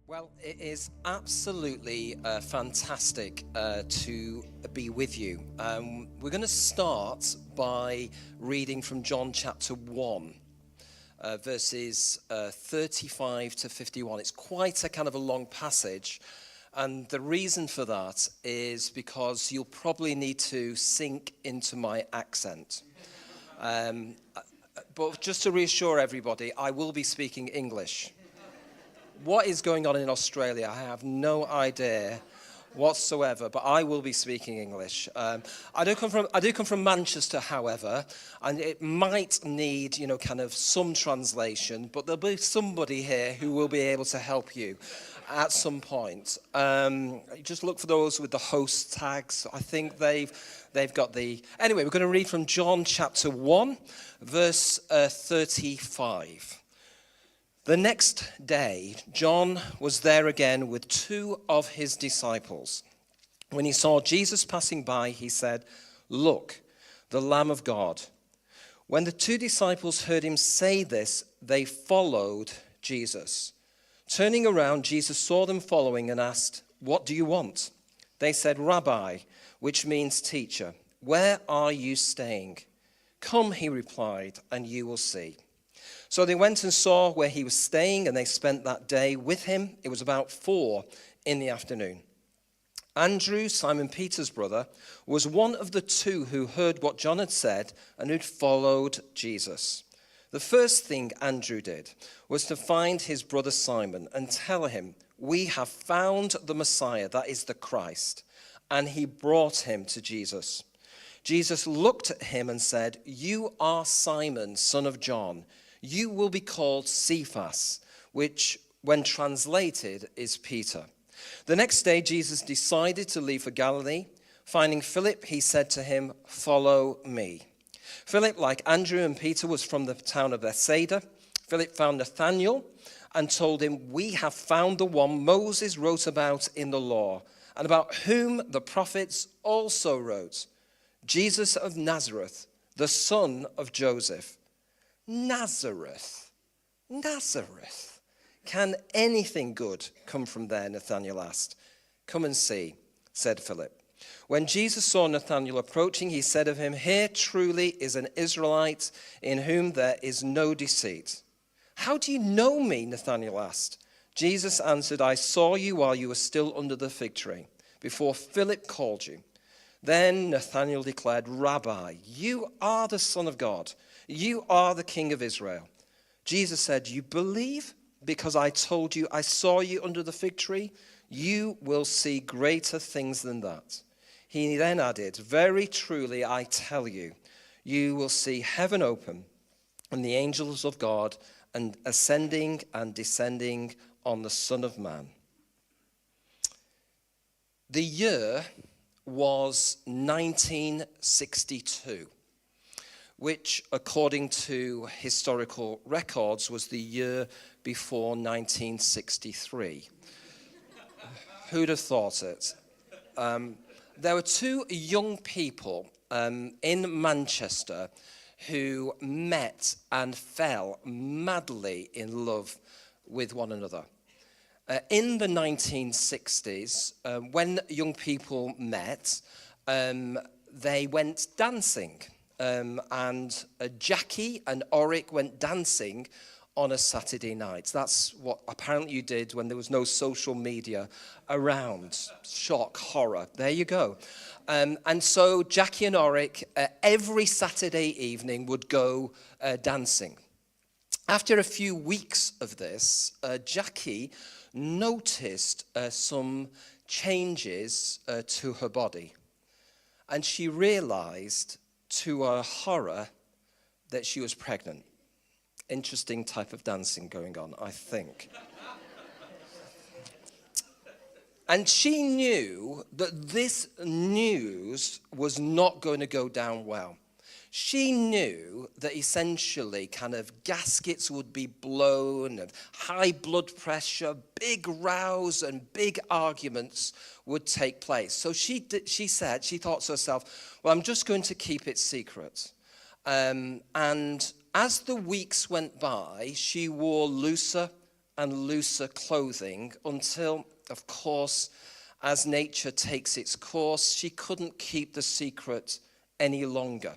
Well, it is absolutely fantastic to be with you. We're going to start by reading from John chapter 1, verses 35 to 51. It's quite a kind of a long passage, and the reason for that is because you'll probably need to sink into my accent. But just to reassure everybody, I will be speaking English. What is going on in Australia? I have no idea whatsoever, but I will be speaking English. I do come from Manchester, however, and it might need, kind of some translation, but there'll be somebody here who will be able to help you at some point. Just look for those with the host tags. I think they've got the... Anyway, we're going to read from John chapter 1, verse 35. The next day, John was there again with two of his disciples. When he saw Jesus passing by, he said, "Look, the Lamb of God." When the two disciples heard him say this, they followed Jesus. Turning around, Jesus saw them following and asked, "What do you want?" They said, "Rabbi," which means teacher, "where are you staying?" "Come," he replied, "and you will see." So they went and saw where he was staying, and they spent that day with him. It was about 4 p.m. Andrew, Simon Peter's brother, was one of the two who heard what John had said and who'd followed Jesus. The first thing Andrew did was to find his brother Simon and tell him, "We have found the Messiah, that is the Christ." And he brought him to Jesus. Jesus looked at him and said, "You are Simon, son of John. You will be called Cephas," which, when translated, is Peter. The next day, Jesus decided to leave for Galilee. Finding Philip, he said to him, "Follow me." Philip, like Andrew and Peter, was from the town of Bethsaida. Philip found Nathanael and told him, "We have found the one Moses wrote about in the law, and about whom the prophets also wrote, Jesus of Nazareth, the son of Joseph." Nazareth. Can anything good come from there? Nathanael asked. "Come and see," said Philip. When Jesus saw Nathanael approaching, he said of him, "Here truly is an Israelite in whom there is no deceit." "How do you know me?" Nathanael asked. Jesus answered, "I saw you while you were still under the fig tree, before Philip called you." Then Nathanael declared, "Rabbi, you are the Son of God. You are the King of Israel." Jesus said, "You believe because I told you I saw you under the fig tree? You will see greater things than that." He then added, "Very truly I tell you, you will see heaven open and the angels of God and ascending and descending on the Son of Man." The year was 1962. Which, according to historical records, was the year before 1963. Who'd have thought it? There were two young people in Manchester who met and fell madly in love with one another. In the 1960s, when young people met, they went dancing. And Jackie and Oric went dancing on a Saturday night. That's what apparently you did when there was no social media around. Shock, horror. There you go. And so Jackie and Oric every Saturday evening would go dancing. After a few weeks of this, Jackie noticed some changes to her body. And she realized, to her horror, that she was pregnant. Interesting type of dancing going on, I think. And she knew that this news was not going to go down well. She knew that essentially kind of gaskets would be blown and high blood pressure, big rows and big arguments would take place. So she thought to herself, well, I'm just going to keep it secret. And as the weeks went by, she wore looser and looser clothing until, of course, as nature takes its course, she couldn't keep the secret any longer.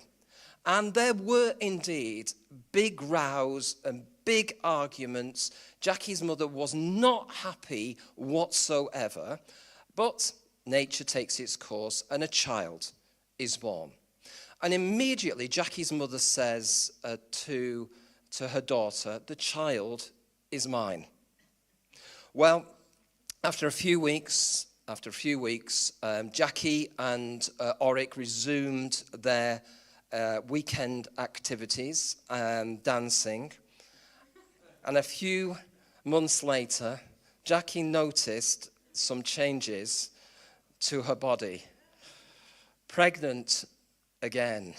And there were indeed big rows and big arguments. Jackie's mother was not happy whatsoever, but nature takes its course and a child is born. And immediately Jackie's mother says to her daughter, "The child is mine." Well, after a few weeks, Jackie and Oric resumed their weekend activities, dancing. And a few months later, Jackie noticed some changes to her body. Pregnant again.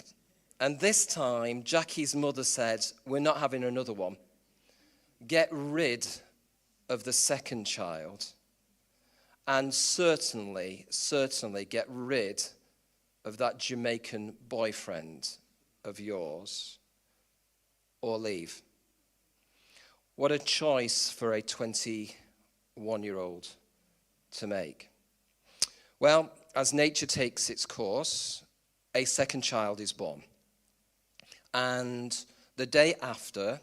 And this time, Jackie's mother said, "We're not having another one. Get rid of the second child. And certainly get rid of that Jamaican boyfriend of yours, or leave." What a choice for a 21-year-old to make. Well, as nature takes its course, a second child is born. And the day after,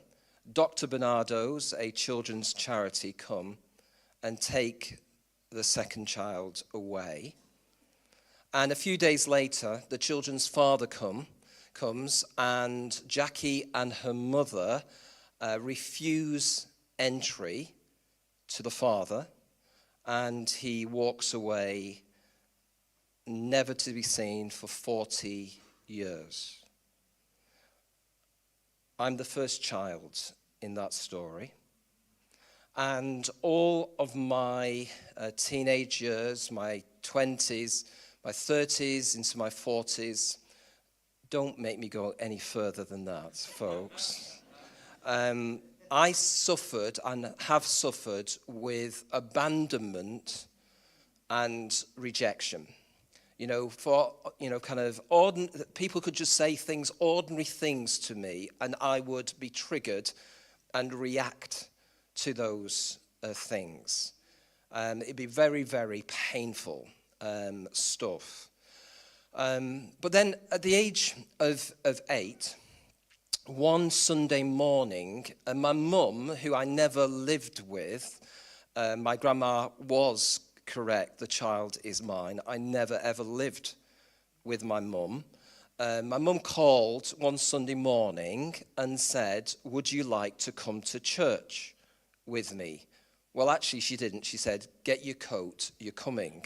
Dr. Bernardo's, a children's charity, come and take the second child away. And a few days later, the children's father comes, and Jackie and her mother refuse entry to the father, and he walks away, never to be seen for 40 years. I'm the first child in that story. And all of my teenage years, my 20s, my 30s, into my 40s, don't make me go any further than that, folks. I suffered and have suffered with abandonment and rejection. People could just say things, ordinary things to me, and I would be triggered and react to those things. It'd be very, very painful stuff. But then at the age of 8, one Sunday morning, my mum, who I never lived with, my grandma was correct, the child is mine. I never ever lived with my mum. My mum called one Sunday morning and said, "Would you like to come to church with me?" Well, actually, she didn't. She said, "Get your coat, you're coming."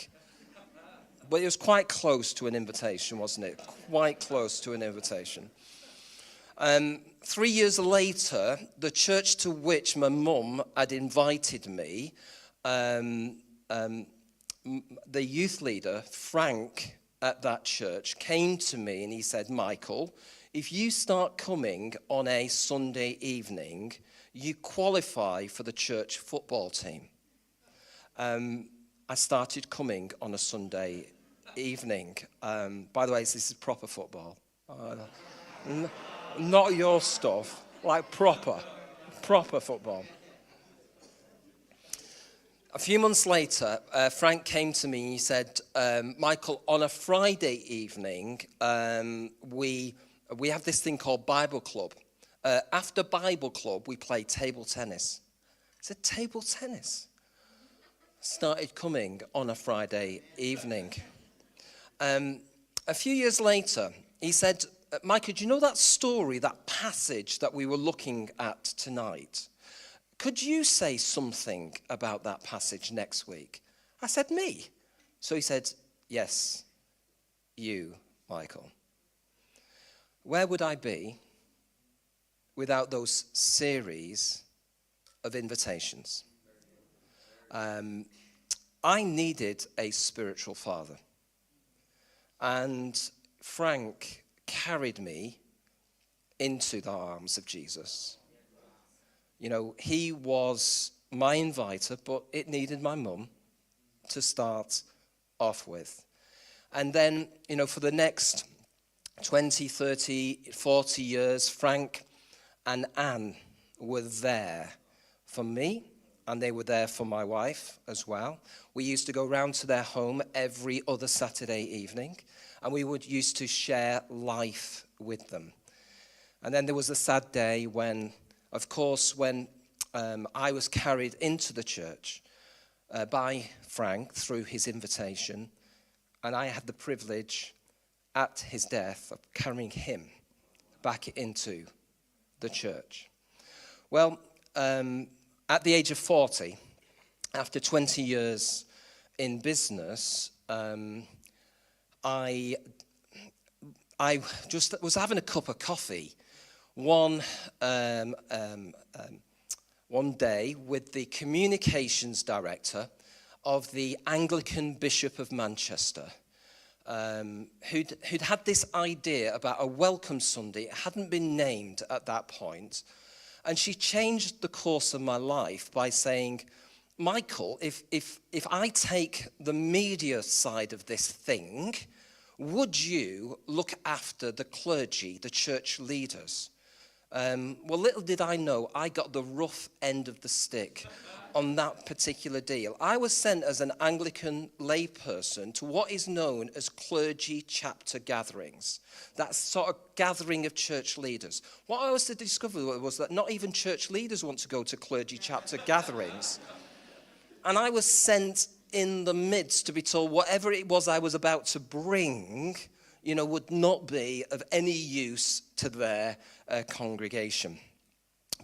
But it was quite close to an invitation, wasn't it? Quite close to an invitation. 3 years later, the church to which my mum had invited me, the youth leader, Frank, at that church, came to me and he said, "Michael, if you start coming on a Sunday evening, you qualify for the church football team." I started coming on a Sunday evening. By the way, this is proper football. Not your stuff, like proper football. A few months later, Frank came to me and he said, "Michael, on a Friday evening, we have this thing called Bible Club. After Bible Club, we play table tennis." I said, "Table tennis?" Started coming on a Friday evening. A few years later, he said, "Michael, do you know that story, that passage that we were looking at tonight? Could you say something about that passage next week?" I said, "Me?" So he said, "Yes, you, Michael." Where would I be without those series of invitations? I needed a spiritual father. And Frank carried me into the arms of Jesus. He was my inviter, but it needed my mum to start off with. And then, for the next 20, 30, 40 years, Frank and Anne were there for me and they were there for my wife as well. We used to go round to their home every other Saturday evening, and we would used to share life with them. And then there was a sad day when, of course, when I was carried into the church by Frank through his invitation, and I had the privilege at his death of carrying him back into the church. Well, at the age of 40, after 20 years in business, I just was having a cup of coffee one day with the communications director of the Anglican Bishop of Manchester, who'd had this idea about a welcome Sunday. It hadn't been named at that point. And she changed the course of my life by saying, Michael, if I take the media side of this thing, would you look after the clergy, the church leaders? Well, little did I know, I got the rough end of the stick on that particular deal. I was sent as an Anglican layperson to what is known as clergy chapter gatherings. That sort of gathering of church leaders. What I was to discover was that not even church leaders want to go to clergy chapter gatherings. And I was sent in the midst to be told whatever it was I was about to bring, would not be of any use to their congregation.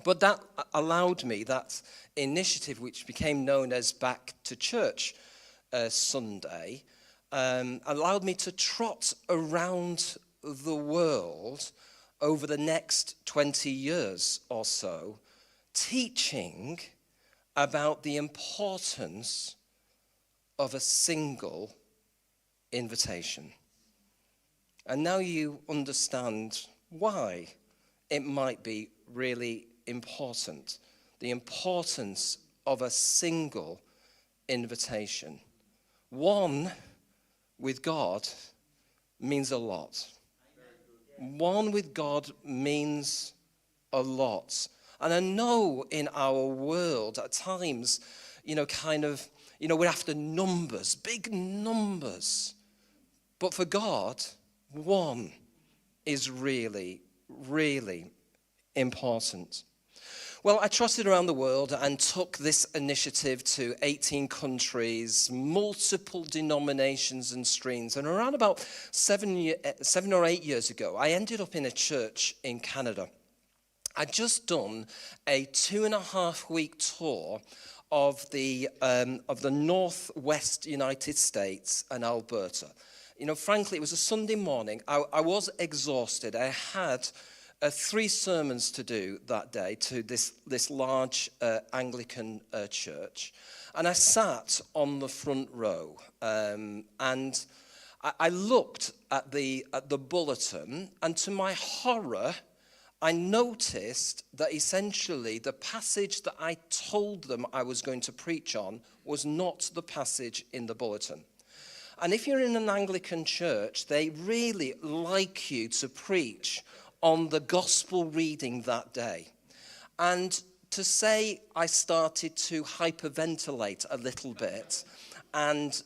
But that allowed me, that initiative, which became known as Back to Church Sunday, allowed me to trot around the world over the next 20 years or so, teaching about the importance of a single invitation. And now you understand why it might be really important. The importance of a single invitation. One with God means a lot. One with God means a lot. And I know in our world at times, we're after numbers, big numbers. But for God, one is really, really important. Well, I trotted around the world and took this initiative to 18 countries, multiple denominations and streams. And around about 7 or 8 years ago, I ended up in a church in Canada. I'd just done a 2.5-week tour of the northwest United States and Alberta. Frankly, it was a Sunday morning. I was exhausted. I had 3 sermons to do that day to this large Anglican church. And I sat on the front row, and I looked at the bulletin, and to my horror, I noticed that essentially the passage that I told them I was going to preach on was not the passage in the bulletin. And if you're in an Anglican church, they really like you to preach on the gospel reading that day. And to say I started to hyperventilate a little bit, and,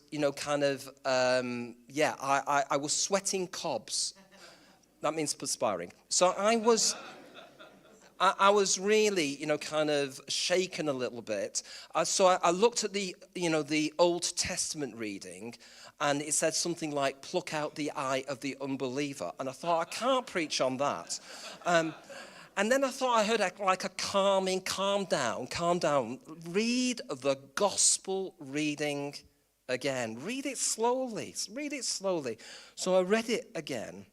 I was sweating cobs. That means perspiring. So I was really, shaken a little bit. So I looked at the Old Testament reading, and it said something like, pluck out the eye of the unbeliever. And I thought, I can't preach on that. And then I thought I heard like a calming, calm down. Read the gospel reading again. Read it slowly. So I read it again.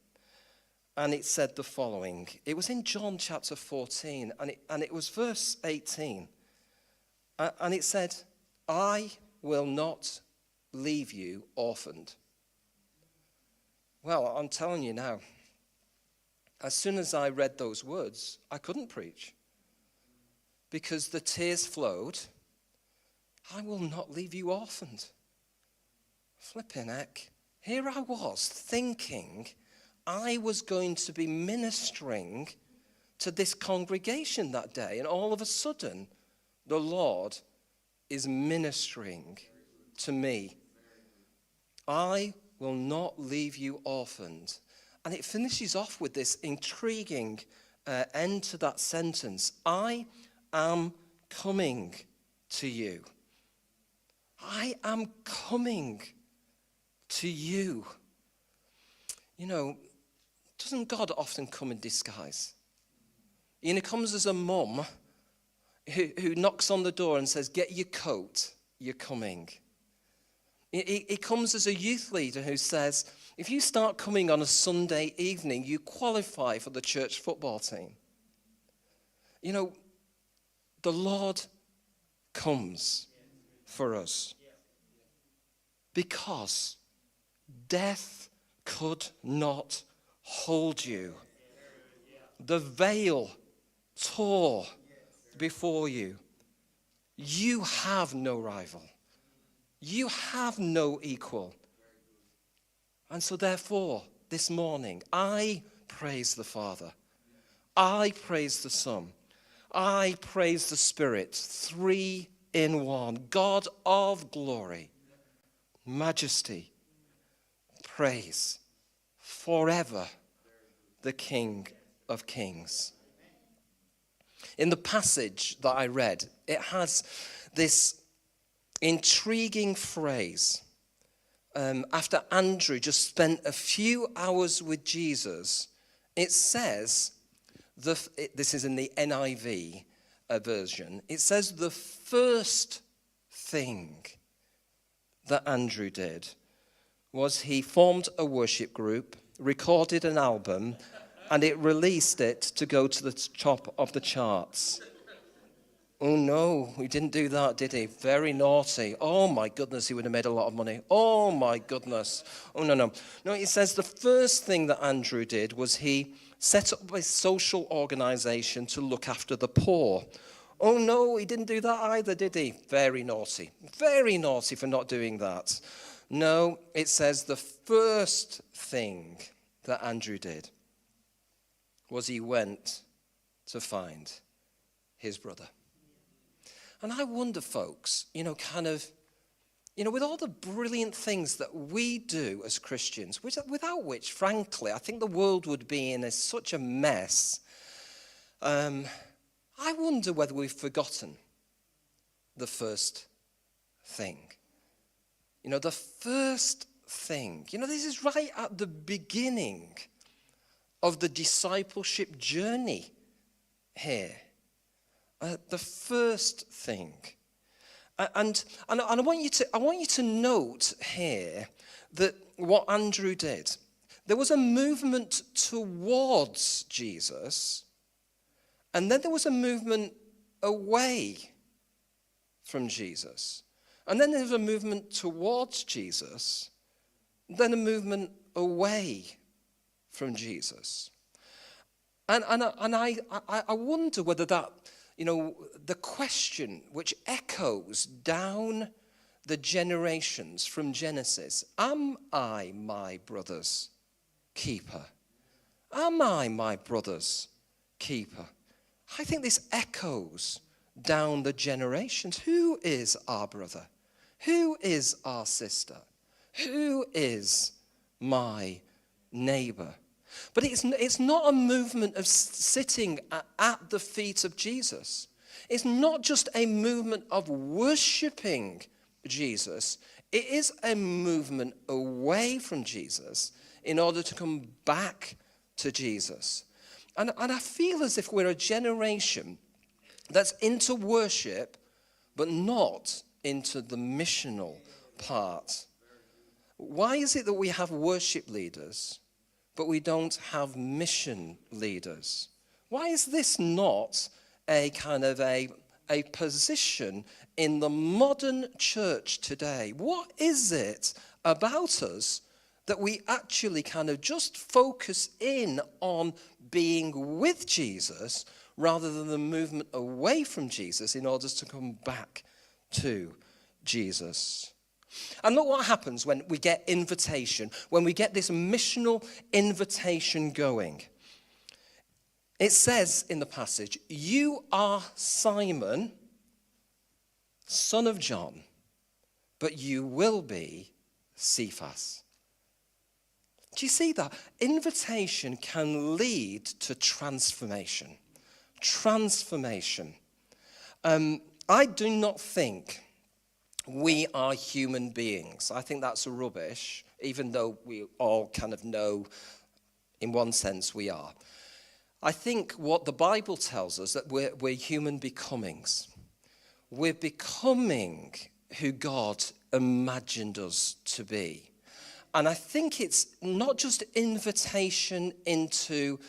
And it said the following. It was in John chapter 14, and it was verse 18. And it said, I will not leave you orphaned. Well, I'm telling you now, as soon as I read those words, I couldn't preach. Because the tears flowed. I will not leave you orphaned. Flipping heck. Here I was thinking I was going to be ministering to this congregation that day, and all of a sudden, the Lord is ministering to me. I will not leave you orphaned. And it finishes off with this intriguing end to that sentence. I am coming to you. I am coming to you. You know, doesn't God often come in disguise? He comes as a mum who knocks on the door and says, get your coat, you're coming. He comes as a youth leader who says, if you start coming on a Sunday evening, you qualify for the church football team. You know, the Lord comes for us because death could not hold you. The veil tore before you. You have no rival. You have no equal. And so therefore, this morning, I praise the Father. I praise the Son. I praise the Spirit. 3 in 1. God of glory, majesty, praise, forever the King of Kings. In the passage that I read, it has this intriguing phrase. After Andrew just spent a few hours with Jesus, it says, this is in the NIV version, it says the first thing that Andrew did was he formed a worship group, recorded an album, and it released it to go to the top of the charts. Oh no, he didn't do that, did he? Very naughty. Oh my goodness, he would have made a lot of money. Oh my goodness. Oh no. No, it says the first thing that Andrew did was he set up a social organization to look after the poor. Oh no, he didn't do that either, did he? Very naughty. Very naughty for not doing that. No, it says the first thing that Andrew did was he went to find his brother. And I wonder, folks, with all the brilliant things that we do as Christians, without which, frankly, I think the world would be in such a mess, I wonder whether we've forgotten the first thing. The first thing. This is right at the beginning of the discipleship journey here. The first thing. And I want you to note here that what Andrew did. There was a movement towards Jesus, and then there was a movement away from Jesus. And then there was a movement towards Jesus, then a movement away from Jesus. And I wonder whether that, the question which echoes down the generations from Genesis, am I my brother's keeper? Am I my brother's keeper? I think this echoes down the generations. Who is our brother? Who is our sister? Who is my neighbor? But it's not a movement of sitting at the feet of Jesus. It's not just a movement of worshiping Jesus. It is a movement away from Jesus in order to come back to Jesus. And I feel as if we're a generation that's into worship, but not into the missional part. Why is it that we have worship leaders, but we don't have mission leaders? Why is this not a kind of a position in the modern church today? What is it about us that we actually kind of just focus in on being with Jesus rather than the movement away from Jesus in order to come back to Jesus? And look what happens when we get invitation, when we get this missional invitation going. It says in the passage, you are Simon, son of John, but you will be Cephas. Do you see that? Invitation can lead to transformation. Transformation. I do not think we are human beings. I think that's rubbish, even though we all kind of know, in one sense, we are. I think what the Bible tells us, that we're human becomings. We're becoming who God imagined us to be. And I think it's not just invitation into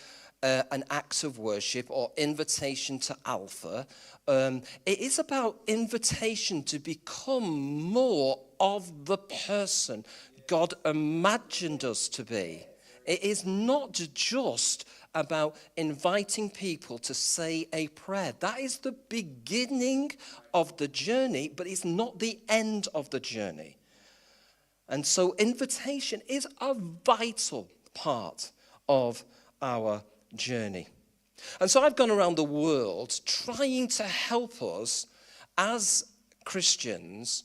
an act of worship or invitation to Alpha. It is about invitation to become more of the person God imagined us to be. It is not just about inviting people to say a prayer. That is the beginning of the journey, but it's not the end of the journey. And so invitation is a vital part of our journey. And so I've gone around the world trying to help us as Christians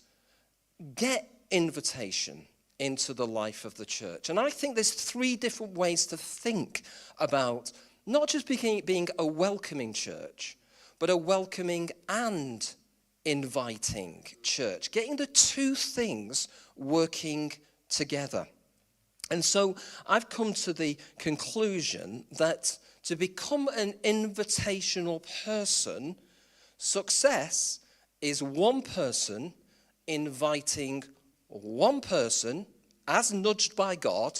get invitation into the life of the church. And I think there's three different ways to think about not just being a welcoming church, but a welcoming and inviting church. Getting the two things working together. And so I've come to the conclusion that to become an invitational person, success is one person inviting one person as nudged by God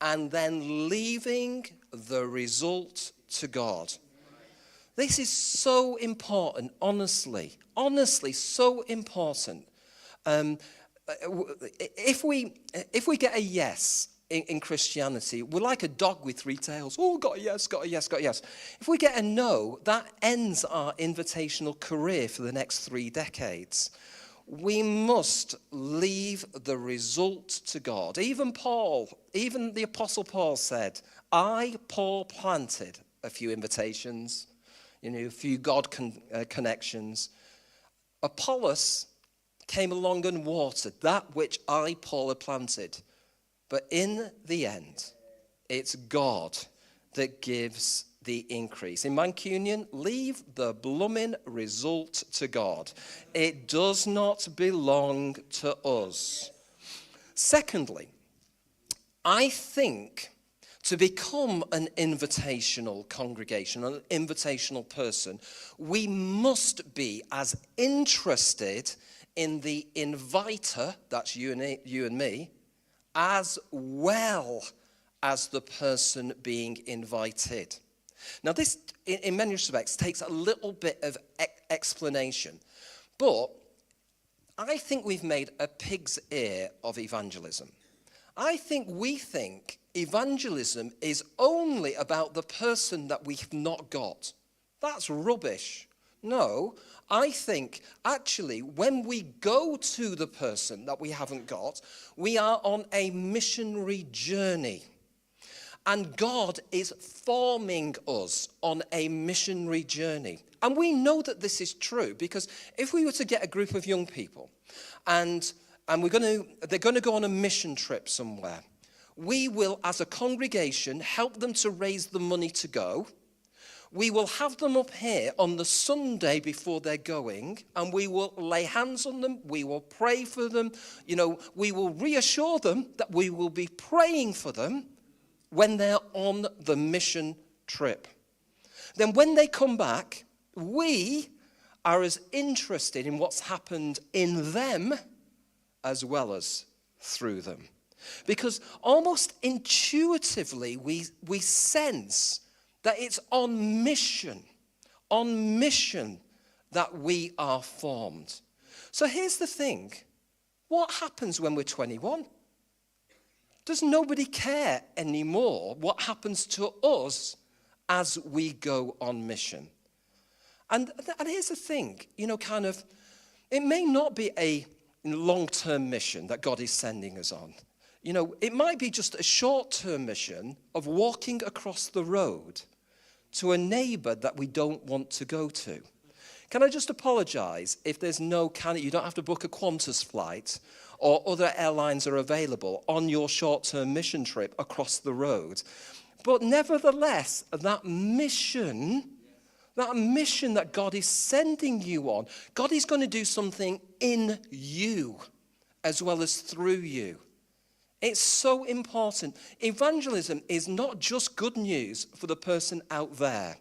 and then leaving the result to God. This is so important, honestly, so important. If we get a yes in Christianity, we're like a dog with three tails. Oh, got a yes, got a yes, got a yes. If we get a no, that ends our invitational career for the next 3 decades. We must leave the result to God. Even the Apostle Paul said, I, Paul, planted a few invitations, a few God connections. Apollos came along and watered that which I, Paul, had planted. But in the end, it's God that gives the increase. In Mancunian, leave the blooming result to God. It does not belong to us. Secondly, I think to become an invitational congregation, an invitational person, we must be as interested in the inviter, that's you and me, as well as the person being invited. Now this, in many respects, takes a little bit of explanation, but I think we've made a pig's ear of evangelism. We think evangelism is only about the person that we've not got. That's rubbish. No, I think actually when we go to the person that we haven't got, we are on a missionary journey. And God is forming us on a missionary journey. And we know that this is true because if we were to get a group of young people and they're going to go on a mission trip somewhere, we will, as a congregation, help them to raise the money to go. We will have them up here on the Sunday before they're going, and we will lay hands on them. We will pray for them. We will reassure them that we will be praying for them when they're on the mission trip. Then when they come back, we are as interested in what's happened in them as well as through them. Because almost intuitively, we sense that it's on mission that we are formed. So here's the thing. What happens when we're 21? Does nobody care anymore what happens to us as we go on mission? And here's the thing, it may not be a long-term mission that God is sending us on. It might be just a short-term mission of walking across the road to a neighbor that we don't want to go to. Can I just apologize if there's no you don't have to book a Qantas flight or other airlines are available on your short-term mission trip across the road. But nevertheless, that mission that God is sending you on, God is going to do something in you as well as through you. It's so important. Evangelism is not just good news for the person out there.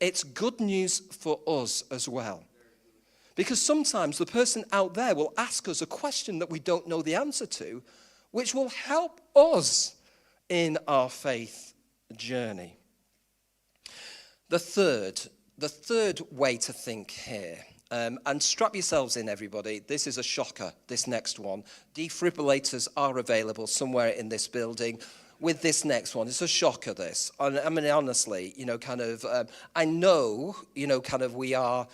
It's good news for us as well. Because sometimes the person out there will ask us a question that we don't know the answer to, which will help us in our faith journey. The third way to think here, and strap yourselves in, everybody. This is a shocker, this next one. Defibrillators are available somewhere in this building with this next one. It's a shocker, this. I mean, honestly, I know, we are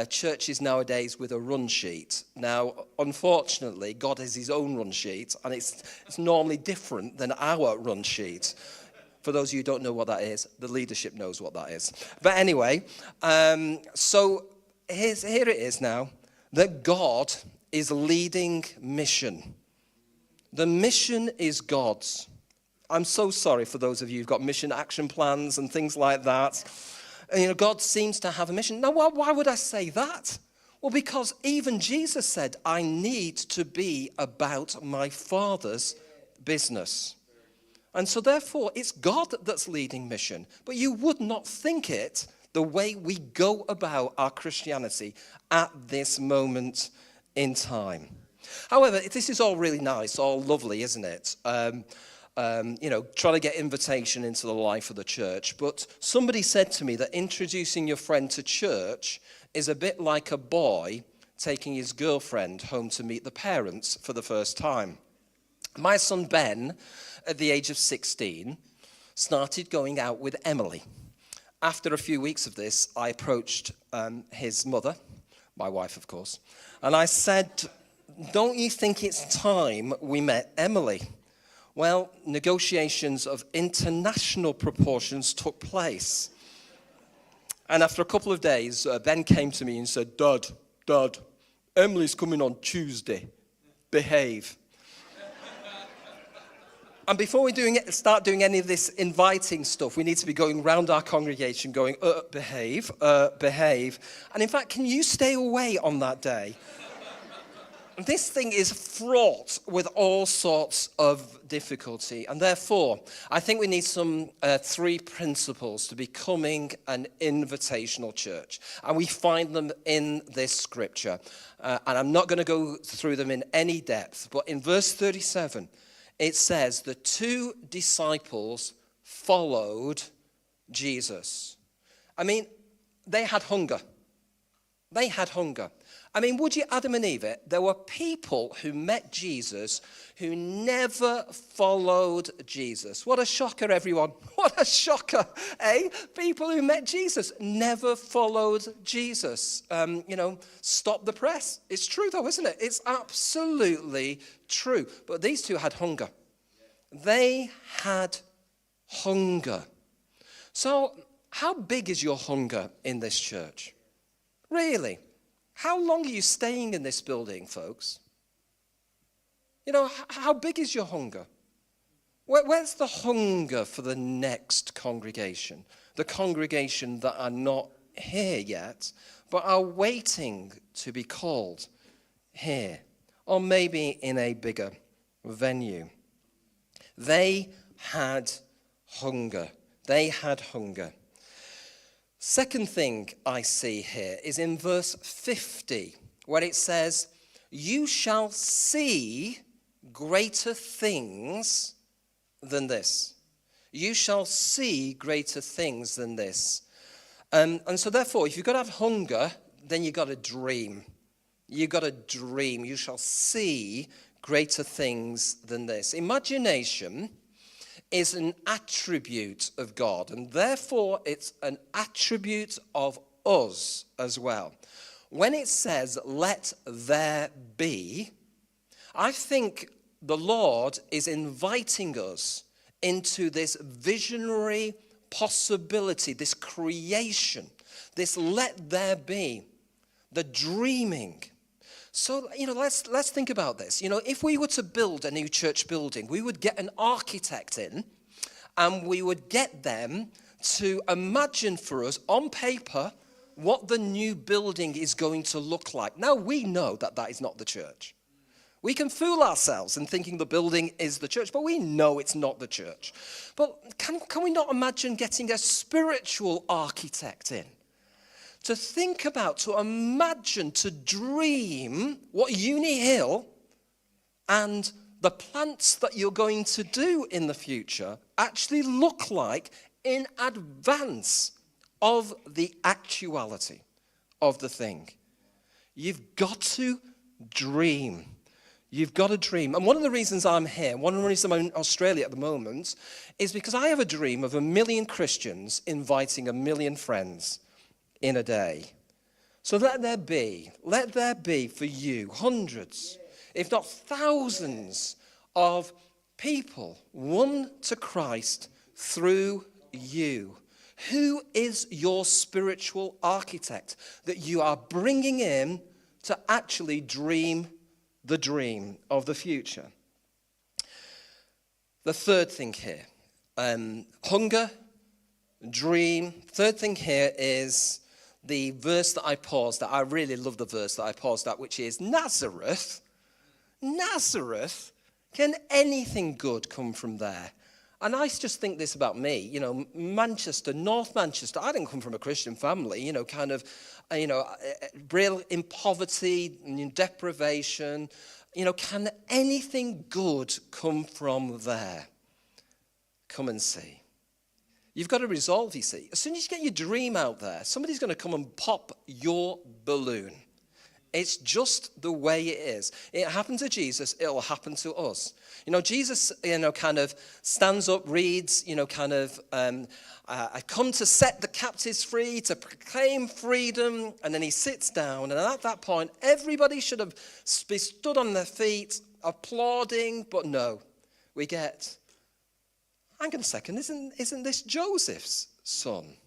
churches nowadays with a run sheet. Now, unfortunately, God has his own run sheet, and it's normally different than our run sheet. For those of you who don't know what that is, the leadership knows what that is. But anyway, so here it is now, that God is leading mission. The mission is God's. I'm so sorry for those of you who've got mission action plans and things like that. And, God seems to have a mission. Now, why would I say that? Well, because even Jesus said, I need to be about my Father's business. And so therefore, it's God that's leading mission. But you would not think it the way we go about our Christianity at this moment in time. However, this is all really nice, all lovely, isn't it? Trying to get invitation into the life of the church. But somebody said to me that introducing your friend to church is a bit like a boy taking his girlfriend home to meet the parents for the first time. My son Ben, at the age of 16, started going out with Emily. After a few weeks of this, I approached his mother, my wife, of course, and I said, don't you think it's time we met Emily? Well, negotiations of international proportions took place. And after a couple of days, Ben came to me and said, Dad, Emily's coming on Tuesday. Behave. And before we start doing any of this inviting stuff, we need to be going round our congregation going, behave. And in fact, can you stay away on that day? This thing is fraught with all sorts of difficulty. And therefore, I think we need some 3 principles to becoming an invitational church. And we find them in this scripture. And I'm not going to go through them in any depth. But in verse 37, it says, the 2 disciples followed Jesus. I mean, they had hunger. They had hunger. I mean, would you Adam and Eve it? There were people who met Jesus who never followed Jesus. What a shocker, everyone. What a shocker, eh? People who met Jesus never followed Jesus. Stop the press. It's true, though, isn't it? It's absolutely true. But these 2 had hunger. They had hunger. So, how big is your hunger in this church? Really? How long are you staying in this building, folks? How big is your hunger? Where's the hunger for the next congregation? The congregation that are not here yet, but are waiting to be called here. Or maybe in a bigger venue. They had hunger. They had hunger. Second thing I see here is in verse 50, where it says, you shall see greater things than this. You shall see greater things than this. And so therefore, if you've got to have hunger, then you've got to dream. You've got to dream. You shall see greater things than this. Imagination is an attribute of God, and therefore it's an attribute of us as well. When it says, let there be, I think the Lord is inviting us into this visionary possibility, this creation, this let there be. the dreaming. So, let's think about this. If we were to build a new church building, we would get an architect in, and we would get them to imagine for us on paper what the new building is going to look like. Now, we know that that is not the church. We can fool ourselves in thinking the building is the church, but we know it's not the church. But can we not imagine getting a spiritual architect in? To think about, to imagine, to dream what Uni Hill and the plants that you're going to do in the future actually look like in advance of the actuality of the thing. You've got to dream. You've got to dream. And one of the reasons I'm here, one of the reasons I'm in Australia at the moment, is because I have a dream of 1 million Christians inviting 1 million friends in a day. So let there be for you hundreds, if not thousands, of people won to Christ through you. Who is your spiritual architect that you are bringing in to actually dream the dream of the future? The third thing here, hunger, dream. Third thing here is the verse that I paused at. I really love the verse that I paused at, which is Nazareth. Nazareth, can anything good come from there? And I just think this about me, Manchester, North Manchester, I didn't come from a Christian family, real in poverty, in deprivation. Can anything good come from there? Come and see. You've got to resolve, you see. As soon as you get your dream out there, somebody's going to come and pop your balloon. It's just the way it is. It happened to Jesus, it'll happen to us. Jesus, kind of stands up, reads, I come to set the captives free, to proclaim freedom, and then he sits down, and at that point, everybody should have stood on their feet, applauding, but no, we get, hang on a second, isn't this Joseph's son?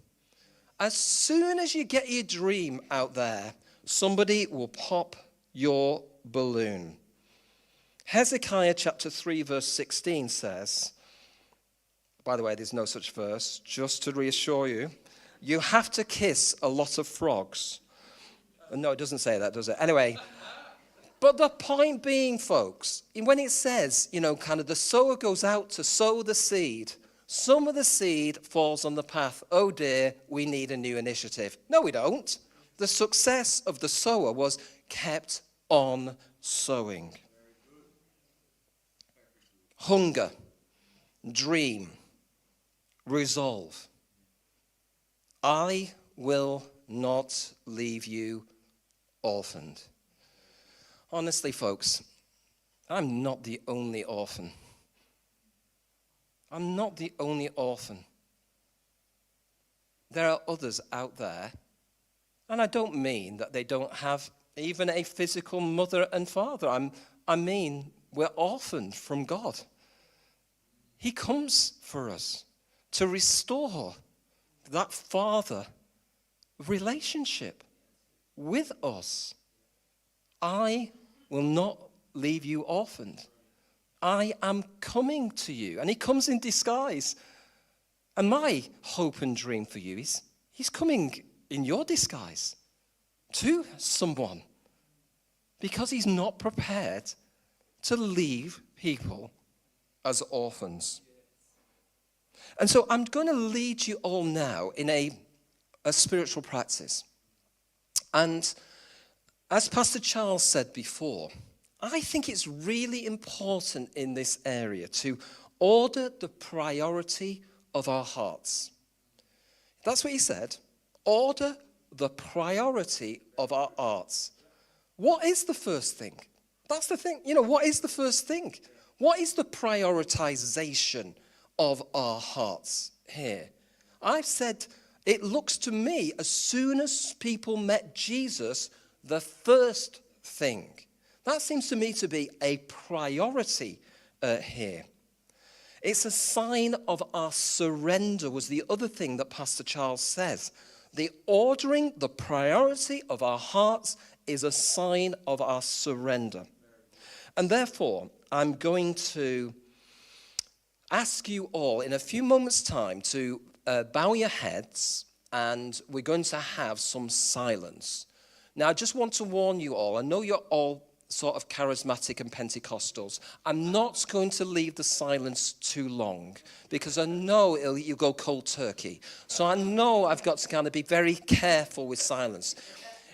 As soon as you get your dream out there, somebody will pop your balloon. Hezekiah chapter 3 verse 16 says, by the way, there's no such verse, just to reassure you, you have to kiss a lot of frogs. No, it doesn't say that, does it? Anyway, but the point being, folks, when it says, kind of the sower goes out to sow the seed, some of the seed falls on the path. Oh dear, we need a new initiative. No, we don't. The success of the sower was kept on sowing. Hunger, dream, resolve. I will not leave you orphaned. Honestly, folks, I'm not the only orphan. I'm not the only orphan. There are others out there, and I don't mean that they don't have even a physical mother and father. I mean we're orphaned from God. He comes for us to restore that father relationship with us. I will not leave you orphaned. I am coming to you. And he comes in disguise. And my hope and dream for you is he's coming in your disguise to someone, because he's not prepared to leave people as orphans. And so I'm going to lead you all now in a spiritual practice. And as Pastor Charles said before, I think it's really important in this area to order the priority of our hearts. That's what he said. Order the priority of our hearts. What is the first thing? That's the thing. What is the first thing? What is the prioritization of our hearts here? I've said it looks to me, as soon as people met Jesus, the first thing. That seems to me to be a priority here. It's a sign of our surrender, was the other thing that Pastor Charles says. The ordering, the priority of our hearts is a sign of our surrender. And therefore, I'm going to ask you all in a few moments' time to bow your heads, and we're going to have some silence. Now, I just want to warn you all. I know you're all sort of charismatic and Pentecostals. I'm not going to leave the silence too long because I know you go cold turkey. So I know I've got to kind of be very careful with silence.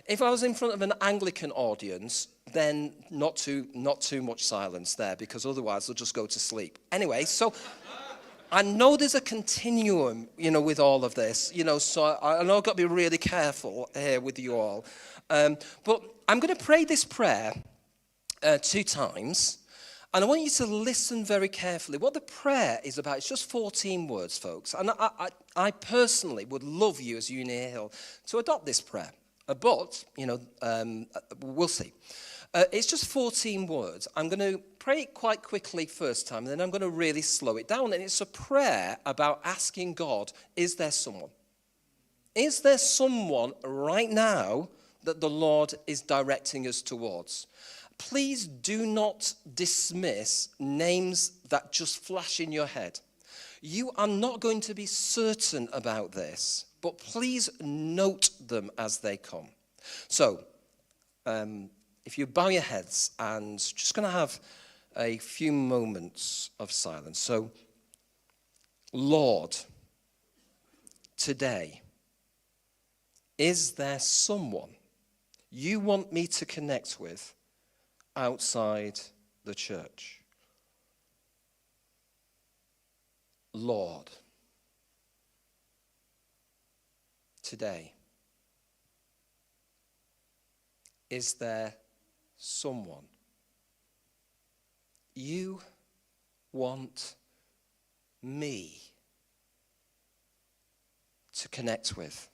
If I was in front of an Anglican audience, then not too much silence there, because otherwise they'll just go to sleep. Anyway, so I know there's a continuum, with all of this, so I know I've got to be really careful here with you all. But I'm going to pray this prayer 2 times, and I want you to listen very carefully. What the prayer is about, it's just 14 words, folks. And I personally would love you as Uni Hill to adopt this prayer. But, we'll see. It's just 14 words. I'm going to pray it quite quickly first time, and then I'm going to really slow it down. And it's a prayer about asking God, is there someone? Is there someone right now that the Lord is directing us towards? Please do not dismiss names that just flash in your head. You are not going to be certain about this, but please note them as they come. So, if you bow your heads, and just going to have a few moments of silence. So, Lord, today, is there someone you want me to connect with outside the church? Lord, today, is there someone you want me to connect with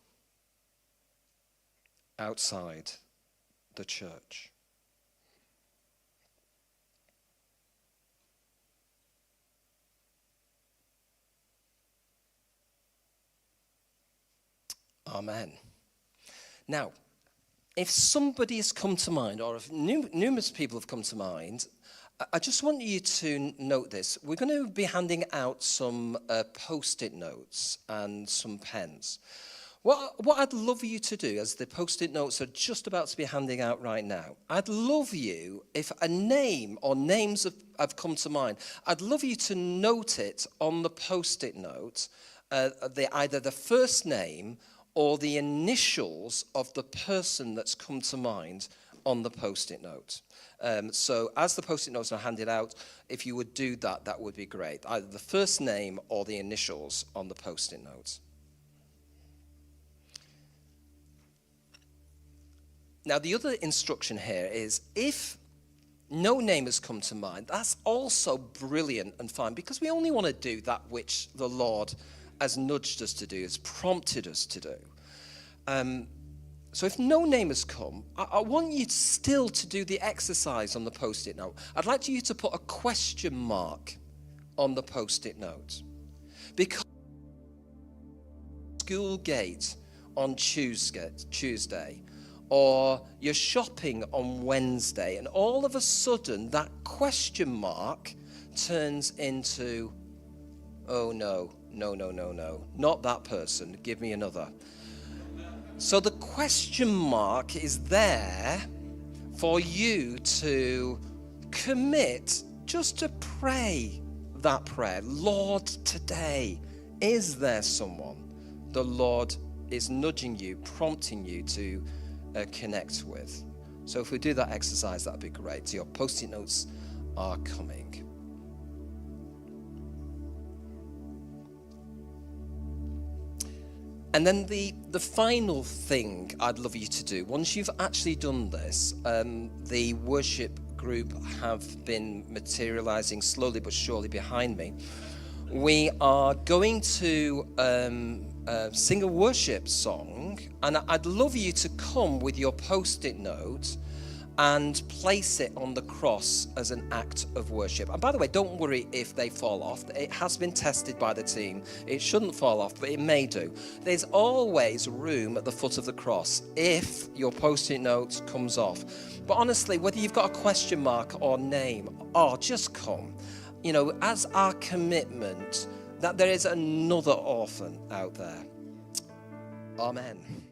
outside the church? Amen. Now, if somebody has come to mind, or if numerous people have come to mind, I just want you to note this. We're going to be handing out some post-it notes and some pens. What I'd love you to do, as the post-it notes are just about to be handing out right now, I'd love you, if a name or names have come to mind, I'd love you to note it on the post-it note, either the first name or the initials of the person that's come to mind on the post-it note. So as the post-it notes are handed out, if you would do that, that would be great. Either the first name or the initials on the post-it notes. Now, the other instruction here is, if no name has come to mind, that's also brilliant and fine, because we only want to do that which the Lord has nudged us to do, has prompted us to do. So if no name has come, I want you still to do the exercise on the post-it note. I'd like you to put a question mark on the post-it note. Because school gate on Tuesday, or you're shopping on Wednesday, and all of a sudden that question mark turns into, oh no, not that person, give me another. So the question mark is there for you to commit just to pray that prayer. Lord, today, is there someone the Lord is nudging you, prompting you to connect with? So if we do that exercise, that'd be great. So your post-it notes are coming. And then the final thing I'd love you to do, once you've actually done this, the worship group have been materializing slowly but surely behind me. We are going to sing a worship song, and I'd love you to come with your post-it note and place it on the cross as an act of worship. And by the way, don't worry if they fall off. It has been tested by the team. It shouldn't fall off, but it may do. There's always room at the foot of the cross if your post-it note comes off. But honestly, whether you've got a question mark or name, just come. You know, as our commitment that there is another orphan out there. Amen.